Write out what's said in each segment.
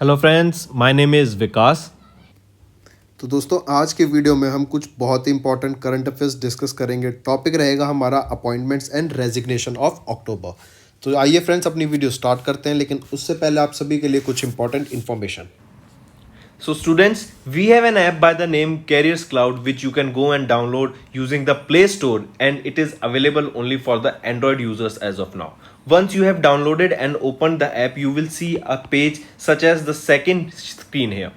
Hello friends, my name is Vikas. तो दोस्तों आज के वीडियो में हम कुछ बहुत ही इंपॉर्टेंट करंट अफेयर्स डिस्कस करेंगे। टॉपिक रहेगा हमारा appointments and resignation of October. तो आइए फ्रेंड्स अपनी वीडियो स्टार्ट करते हैं, लेकिन उससे पहले आप सभी के लिए कुछ important information. So students, we have an app by the name Careers Cloud which you can go and download using the Play Store, and it is available only for the Android users as of now. Once you have downloaded and opened the app, you will see a page such as the second screen here.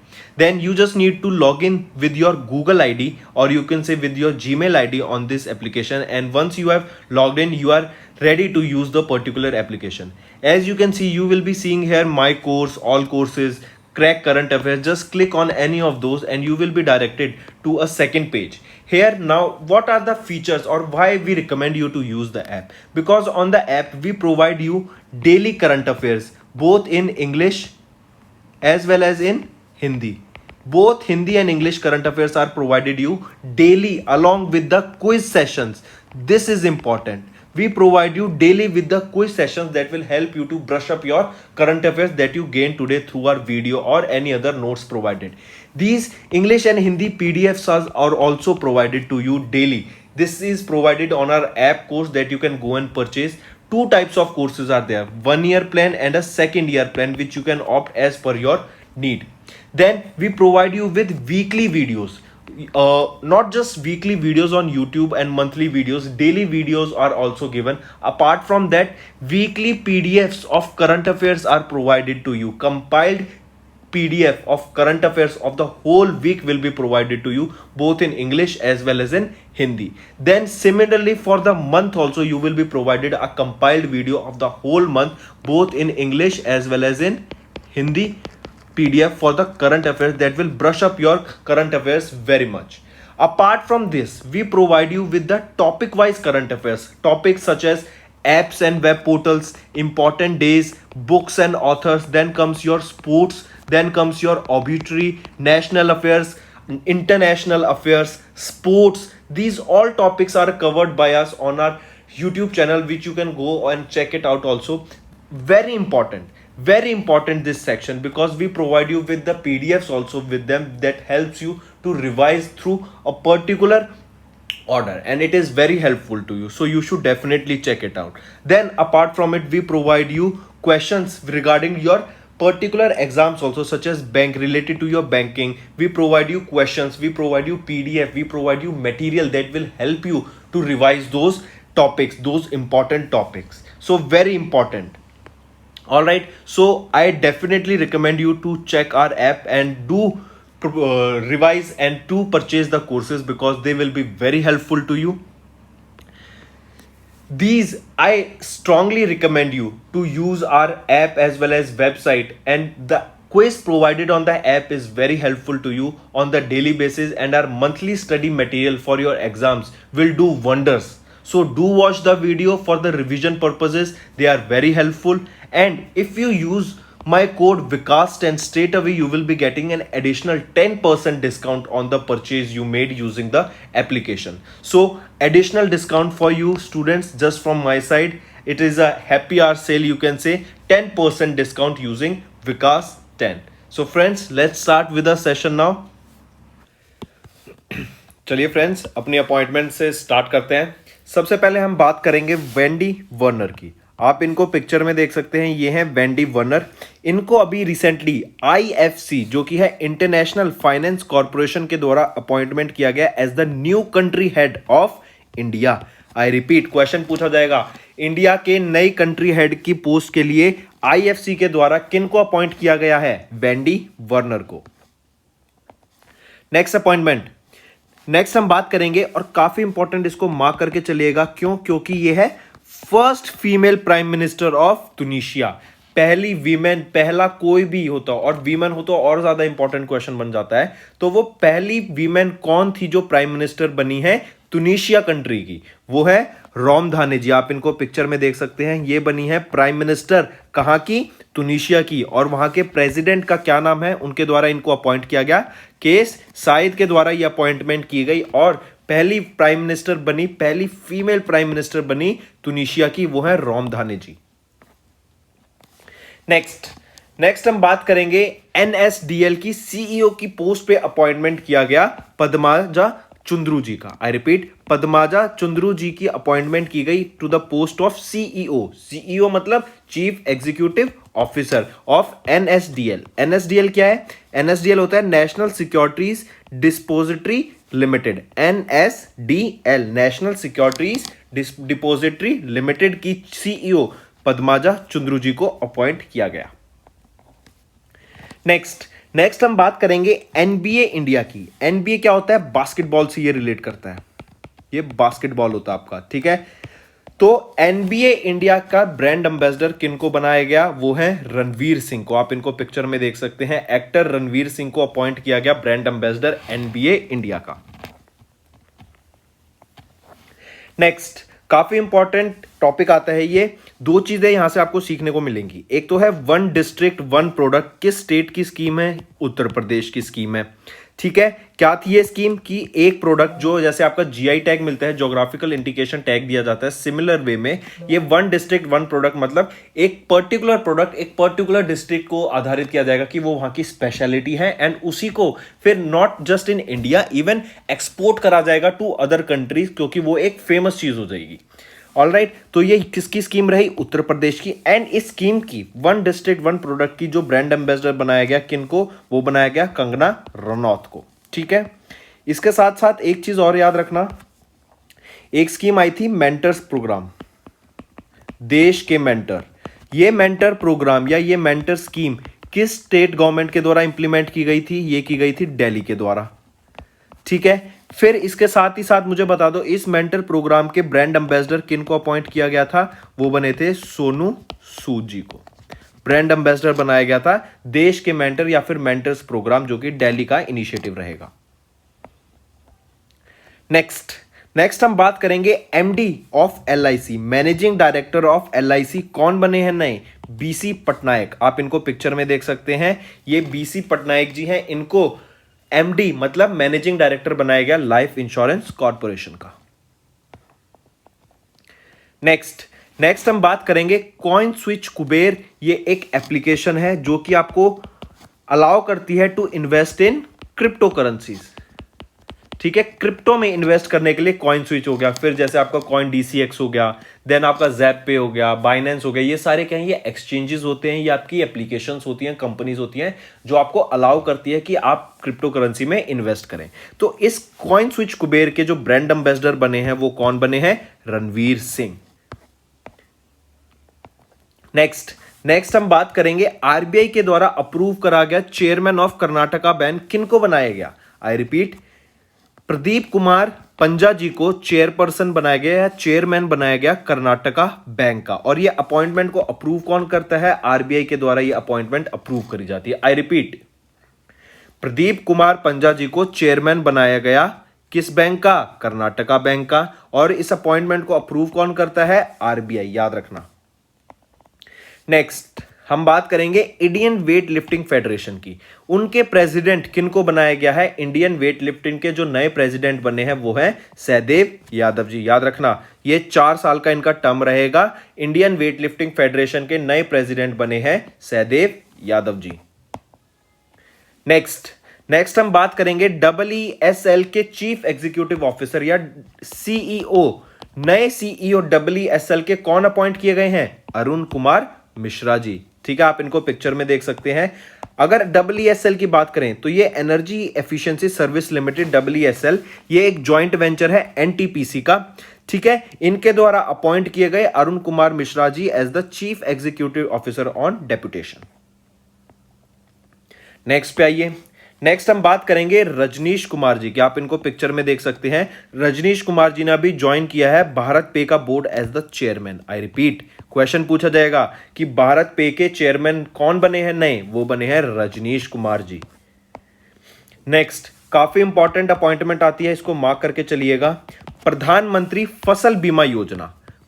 Then you just need to log in with your Google ID, or you can say with your Gmail ID on this application, and once you have logged in, you are ready to use the particular application. As you can see, you will be seeing here my course, all courses, crack current affairs. Just click on any of those and you will be directed to a second page. Here now, what are the features or why we recommend you to use the app? Because on the app we provide you daily current affairs both in English as well as in Hindi. Both Hindi and English current affairs are provided you daily along with the quiz sessions. This is important. We provide you daily with the quiz sessions that will help you to brush up your current affairs that you gain today through our video or any other notes provided. These English and Hindi PDFs are also provided to you daily. This is provided on our app course that you can go and purchase. Two types of courses are there, 1 year plan and a second year plan, which you can opt as per your need. Then we provide you with weekly videos, not just weekly videos on YouTube and monthly videos, daily videos are also given. Apart from that, weekly PDFs of current affairs are provided to you. Compiled PDF of current affairs of the whole week will be provided to you both in English as well as in Hindi. Then similarly for the month also you will be provided a compiled video of the whole month both in English as well as in Hindi PDF for the current affairs that will brush up your current affairs very much. Apart from this, we provide you with the topic wise current affairs, topics such as apps and web portals, important days, books and authors. Then comes your sports, then comes your obituary, national affairs, international affairs, sports. These all topics are covered by us on our YouTube channel, which you can go and check it out also. Very important this section, because we provide you with the PDFs also with them that helps you to revise through a particular order, and it is very helpful to you, so you should definitely check it out. Then apart from it, we provide you questions regarding your particular exams also, such as bank, related to your banking. We provide you questions, we provide you PDF, we provide you material that will help you to revise those topics, those important topics. So very important. All right, so I definitely recommend you to check our app and do revise and to purchase the courses, because they will be very helpful to you. These I strongly recommend you to use our app as well as website, and the quiz provided on the app is very helpful to you on the daily basis, and our monthly study material for your exams will do wonders. So do watch the video for the revision purposes, they are very helpful. And if you use my code Vikas10, straight away you will be getting an additional 10% discount on the purchase you made using the application. So additional discount for you students just from my side. It is a happy hour sale, you can say 10% discount using Vikas10. So friends, let's start with the session now. चलिए friends, अपनी appointment से start करते हैं। सबसे पहले हम बात करेंगे वेंडी वर्नर की। आप इनको पिक्चर में देख सकते हैं, ये हैं वेंडी वर्नर। इनको अभी रिसेंटली आईएफसी, जो कि है इंटरनेशनल फाइनेंस कॉरपोरेशन के द्वारा अपॉइंटमेंट किया गया as the new country head of India. I repeat, question पूछा जाएगा, इंडिया के नई कंट्री हेड की पोस्ट के लिए आईएफसी के द्वारा किनको अपॉइंट किया गया है? वेंडी वर्नर को। नेक्स्ट अपॉइंटमेंट, नेक्स्ट हम बात करेंगे, और काफी इंपॉर्टेंट, इसको मार्क करके चलिएगा। क्यों? क्योंकि ये है first female prime minister of Tunisia. पहली वीमेन, पहला कोई भी होता और वीमेन हो तो और ज्यादा इंपॉर्टेंट क्वेश्चन बन जाता है। तो वो पहली वीमेन कौन थी जो प्राइम मिनिस्टर बनी है तुनिशिया कंट्री की? वो है रामधानी जी। आप इनको पिक्चर में देख सकते हैं, ये बनी है प्राइम मिनिस्टर कहां की? तुनिशिया की। और वहां के प्रेसिडेंट का क्या नाम है? उनके द्वारा इनको अपॉइंट किया गया, केस साइद के द्वारा ये अपॉइंटमेंट की गई, और पहली प्राइम मिनिस्टर बनी, पहली फीमेल प्राइम मिनिस्टर बनी तुनिशिया की, वो है रामधानी जी। नेक्स्ट, नेक्स्ट हम बात करेंगे एनएसडीएल की सीईओ की पोस्ट पे अपॉइंटमेंट किया गया पद्माजा चुंद्रू जी का। आई रिपीट, पद्माजा चुंद्रू जी की अपॉइंटमेंट की गई to the post of CEO. CEO मतलब chief executive officer of NSDL. NSDL क्या है? एनएसडीएल होता है national securities depository limited. NSDL national securities depository limited की सीईओ पद्माजा चुंद्रू जी को अपॉइंट किया गया। नेक्स्ट हम बात करेंगे एनबीए इंडिया की। एनबीए क्या होता है? बास्केटबॉल से ये रिलेट करता है, ये बास्केटबॉल होता है आपका, ठीक है। तो एनबीए इंडिया का ब्रांड एम्बेसडर किनको बनाया गया? वो है रणवीर सिंह को। आप इनको पिक्चर में देख सकते हैं। एक्टर रणवीर सिंह को अपॉइंट किया गया ब्रांड एम्बेसडर एनबीए इंडिया का। नेक्स्ट काफी इंपॉर्टेंट टॉपिक आता है ये। दो चीजें यहां से आपको सीखने को मिलेंगी। एक तो है वन डिस्ट्रिक्ट वन प्रोडक्ट। किस स्टेट की स्कीम है? उत्तर प्रदेश की स्कीम है, ठीक है। क्या थी ये स्कीम? की एक प्रोडक्ट जो जैसे आपका जीआई टैग मिलता है, ज्योग्राफिकल इंडिकेशन टैग दिया जाता है, सिमिलर वे में ये वन डिस्ट्रिक्ट वन प्रोडक्ट मतलब एक पर्टिकुलर प्रोडक्ट एक पर्टिकुलर डिस्ट्रिक्ट को आधारित किया जाएगा कि वो वहां की स्पेशलिटी है, एंड उसी को फिर not just in India even export करा जाएगा टू अदर कंट्रीज, क्योंकि वो एक फेमस चीज हो जाएगी। ऑलराइट, तो ये किसकी स्कीम रही? उत्तर प्रदेश की। एंड इस स्कीम की वन डिस्ट्रिक्ट वन प्रोडक्ट की जो ब्रांड एम्बेसडर बनाया गया किनको? वो बनाया गया कंगना रनौत को, ठीक है। इसके साथ साथ एक चीज और याद रखना, एक स्कीम आई थी मेंटर्स प्रोग्राम, देश के मेंटर। ये मेंटर प्रोग्राम या ये मेंटर स्कीम किस स्टेट गवर्नमेंट के द्वारा इंप्लीमेंट की गई थी? ये की गई थी दिल्ली के द्वारा, ठीक है। फिर इसके साथ ही साथ मुझे बता दो, इस मेंटर प्रोग्राम के ब्रांड एम्बेसडर किनको अपॉइंट किया गया था? वो बने थे सोनू सूद जी को ब्रांड एम्बेसडर बनाया गया था देश के मेंटर या फिर मेंटर्स प्रोग्राम, जो कि दिल्ली का इनिशिएटिव रहेगा। नेक्स्ट हम बात करेंगे MD of LIC, managing director of LIC कौन बने हैं नए? बीसी पटनायक। आप इनको पिक्चर में देख सकते हैं, ये बीसी पटनायक जी हैं। इनको एमडी मतलब मैनेजिंग डायरेक्टर बनाया गया लाइफ इंश्योरेंस कॉर्पोरेशन का। नेक्स्ट हम बात करेंगे कॉइन स्विच कुबेर। ये एक एप्लीकेशन है जो कि आपको अलाउ करती है to invest in cryptocurrencies, ठीक है। क्रिप्टो में इन्वेस्ट करने के लिए कॉइन स्विच हो गया, फिर जैसे आपका कॉइन डीसीएक्स हो गया, देन आपका जैप पे हो गया, बाइनेंस हो गया। ये सारे क्या हैं? ये एक्सचेंजेस होते हैं, ये आपकी एप्लीकेशंस होती हैं, कंपनीज होती हैं जो आपको अलाउ करती है कि आप क्रिप्टो करेंसी में इन्वेस्ट करें। तो इस कॉइन स्विच कुबेर के जो ब्रांड एम्बेसडर बने हैं वो कौन बने हैं? रणवीर सिंह। नेक्स्ट हम बात करेंगे आरबीआई के द्वारा अप्रूव करा गया चेयरमैन ऑफ कर्नाटका बैंक किनको बनाया गया? आई रिपीट, प्रदीप कुमार पंजा जी को चेयरपर्सन बनाया गया या चेयरमैन बनाया गया कर्नाटका बैंक का। और ये अपॉइंटमेंट को अप्रूव कौन करता है? आरबीआई के द्वारा ये अपॉइंटमेंट अप्रूव करी जाती है। आई रिपीट, प्रदीप कुमार पंजा जी को चेयरमैन बनाया गया किस बैंक का? कर्नाटका बैंक का। और इस अपॉइंटमेंट को अप्रूव कौन करता है? आरबीआई, याद रखना। नेक्स्ट हम बात करेंगे इंडियन वेट लिफ्टिंग फेडरेशन की। उनके प्रेसिडेंट किनको बनाया गया है? इंडियन वेट लिफ्टिंग के जो नए प्रेसिडेंट बने हैं वो हैं सहदेव यादव जी। याद रखना, ये 4 साल का इनका टर्म रहेगा। इंडियन वेट लिफ्टिंग फेडरेशन के नए प्रेसिडेंट बने हैं सहदेव यादव जी। नेक्स्ट हम बात करेंगे EESL के चीफ एग्जीक्यूटिव ऑफिसर या सीईओ। नए सीईओ EESL के कौन अपॉइंट किए गए हैं? अरुण कुमार मिश्रा जी, ठीक है। आप इनको पिक्चर में देख सकते हैं। अगर EESL की बात करें तो ये energy efficiency service limited EESL, ये एक जॉइंट वेंचर है एनटीपीसी का, ठीक है। इनके द्वारा अपॉइंट किए गए Arun Kumar Mishra ji as the chief executive officer on deputation. Next पे आइए। नेक्स्ट हम बात करेंगे रजनीश कुमार जी की। आप इनको पिक्चर में देख सकते हैं। रजनीश कुमार जी ने अभी ज्वाइन किया है भारत पे का board as the chairman. I repeat, question पूछा जाएगा कि भारत पे के चेयरमैन कौन बने हैं नए? वो बने हैं रजनीश कुमार जी। नेक्स्ट काफी इंपॉर्टेंट अपॉइंटमेंट आती है, इसको मार्क करके चलिएगा। प्रधानमंत्री फसल बीमा योजना,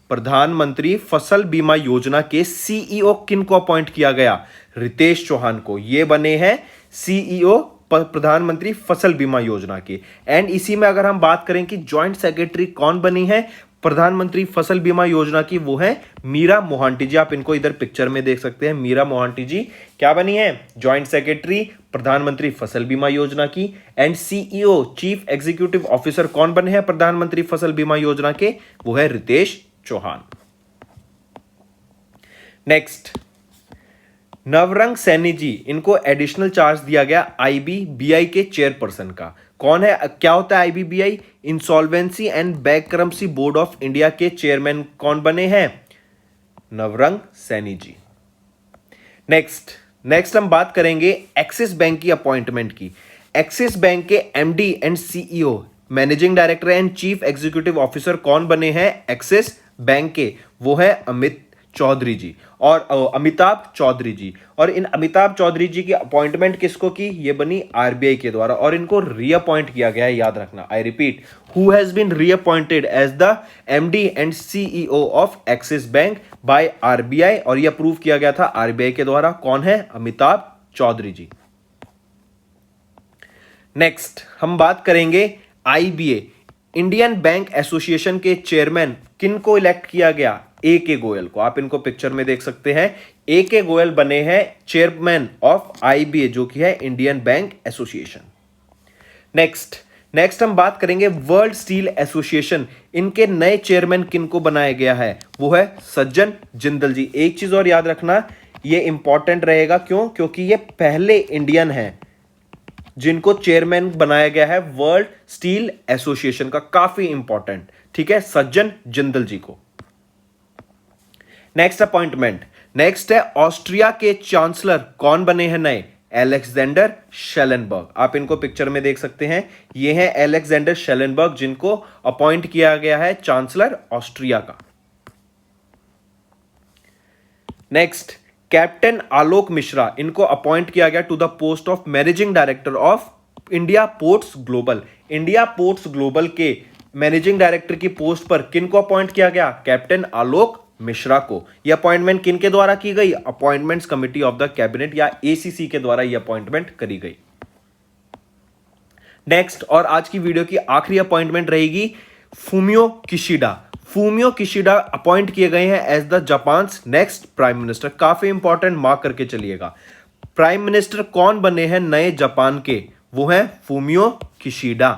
प्रधानमंत्री फसल बीमा योजना के सीईओ किनको अपॉइंट किया गया? रितेश चौहान को। ये बने हैं सीईओ प्रधानमंत्री फसल बीमा योजना के। एंड इसी में अगर हम बात करें कि जॉइंट सेक्रेटरी कौन बनी है? प्रधानमंत्री फसल बीमा योजना की, वो है मीरा मोहांटी जी। आप इनको इधर पिक्चर में देख सकते हैं। मीरा मोहांटी जी क्या बनी है? जॉइंट सेक्रेटरी प्रधानमंत्री फसल बीमा योजना की। And CEO chief executive officer कौन बने हैं प्रधानमंत्री फसल बीमा योजना के? वो है रितेश चौहान। नेक्स्ट, नवरंग सैनी जी, इनको एडिशनल चार्ज दिया गया आईबीबीआई के चेयरपर्सन का। कौन है, क्या होता है IBBI? Insolvency and bankruptcy board of India के चेयरमैन कौन बने हैं? नवरंग सैनी जी। नेक्स्ट हम बात करेंगे एक्सिस बैंक की अपॉइंटमेंट की। एक्सिस बैंक के MD and CEO, managing director and chief executive officer कौन बने हैं एक्सिस बैंक के? वो है अमिताभ चौधरी जी। और इन अमिताभ चौधरी जी की अपॉइंटमेंट किसको की? ये बनी आरबीआई के द्वारा, और इनको रीअपॉइंट किया गया है। याद रखना, I repeat, who has been reappointed as the MD and CEO of Axis Bank by RBI, और ये अप्रूव किया गया था आरबीआई के द्वारा। कौन है? अमिताभ चौधरी जी। नेक्स्ट हम बात करेंगे आईबीए, इंडियन बैंक एसोसिएशन के चेयरमैन किन को इलेक्ट किया गया? ए के गोयल को। आप इनको पिक्चर में देख सकते हैं। ए के गोयल बने हैं चेयरमैन ऑफ आईबीए, जो कि है इंडियन बैंक एसोसिएशन। नेक्स्ट हम बात करेंगे वर्ल्ड स्टील एसोसिएशन, इनके नए चेयरमैन किन को बनाया गया है? वो है सज्जन जिंदल जी। एक चीज और याद रखना, ये इंपॉर्टेंट रहेगा। क्यों? क्योंकि ये पहले इंडियन है जिनको चेयरमैन बनाया गया है वर्ल्ड स्टील एसोसिएशन का। काफी इंपॉर्टेंट, ठीक है, सज्जन जिंदल जी को। नेक्स्ट अपॉइंटमेंट, नेक्स्ट है ऑस्ट्रिया के चांसलर कौन बने हैं नए? एलेक्जेंडर शेलेनबर्ग। आप इनको पिक्चर में देख सकते हैं। ये है एलेक्जेंडर शेलेनबर्ग, जिनको अपॉइंट किया गया है चांसलर ऑस्ट्रिया का। नेक्स्ट, कैप्टन आलोक मिश्रा, इनको अपॉइंट किया गया to the post of managing director of India Ports Global. India Ports Global के मैनेजिंग डायरेक्टर की पोस्ट पर किन को अपॉइंट किया गया? कैप्टन आलोक मिश्रा को। यह अपॉइंटमेंट किन के द्वारा की गई? Appointments committee of the cabinet या एसीसी के द्वारा यह अपॉइंटमेंट करी गई। नेक्स्ट और आज की वीडियो की आखिरी अपॉइंटमेंट रहेगी Fumio Kishida. Fumio Kishida appoint किए गए हैं as the Japan next prime minister. काफी इंपॉर्टेंट, मार्क करके चलिएगा। प्राइम मिनिस्टर कौन बने हैं नए जापान के? वो हैं Fumio किशिडा।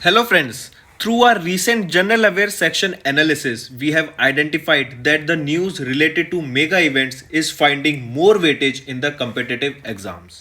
Hello friends, through our recent general aware section analysis, we have identified that the news related to mega events is finding more weightage in the competitive exams.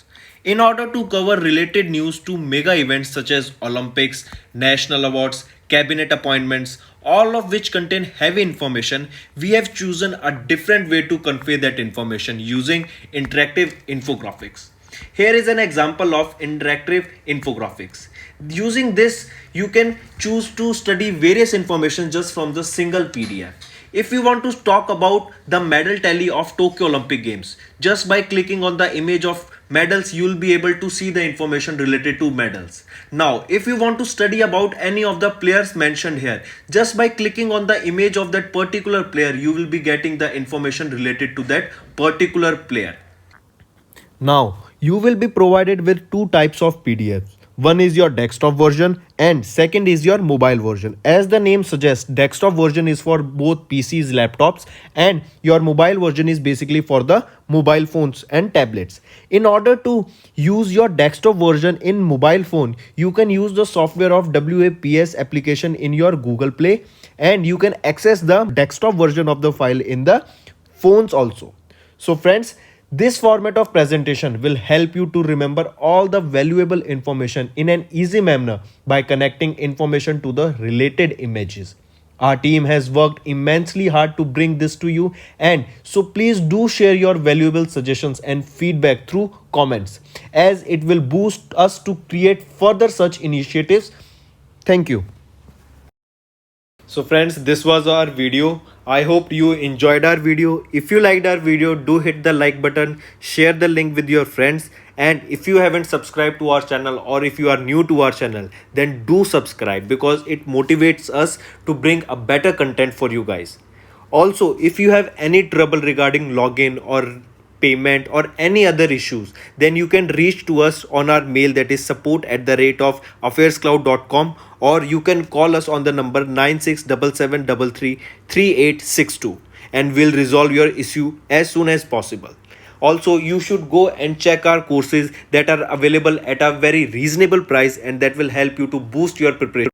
In order to cover related news to mega events such as Olympics, national awards, cabinet appointments, all of which contain heavy information, we have chosen a different way to convey that information using interactive infographics. Here is an example of interactive infographics. Using this, you can choose to study various information just from the single PDF. If you want to talk about the medal tally of Tokyo Olympic Games, just by clicking on the image of medals, you will be able to see the information related to medals. Now, if you want to study about any of the players mentioned here, just by clicking on the image of that particular player, you will be getting the information related to that particular player. Now, you will be provided with two types of PDFs. One is your desktop version and second is your mobile version. As the name suggests, desktop version is for both PCs, laptops, and your mobile version is basically for the mobile phones and tablets. In order to use your desktop version in mobile phone, you can use the software of WAPS application in your Google Play, and you can access the desktop version of the file in the phones also. So friends, this format of presentation will help you to remember all the valuable information in an easy manner by connecting information to the related images. Our team has worked immensely hard to bring this to you, and so please do share your valuable suggestions and feedback through comments, as it will boost us to create further such initiatives. Thank you. So friends, this was our video. I hope you enjoyed our video. If you liked our video, do hit the like button, share the link with your friends, and if you haven't subscribed to our channel or if you are new to our channel, then do subscribe because it motivates us to bring a better content for you guys. Also, if you have any trouble regarding login or payment, or any other issues, then you can reach to us on our mail, that is support@affairscloud.com, or you can call us on the number 9677333862, and we'll resolve your issue as soon as possible. Also, you should go and check our courses that are available at a very reasonable price, and that will help you to boost your preparation.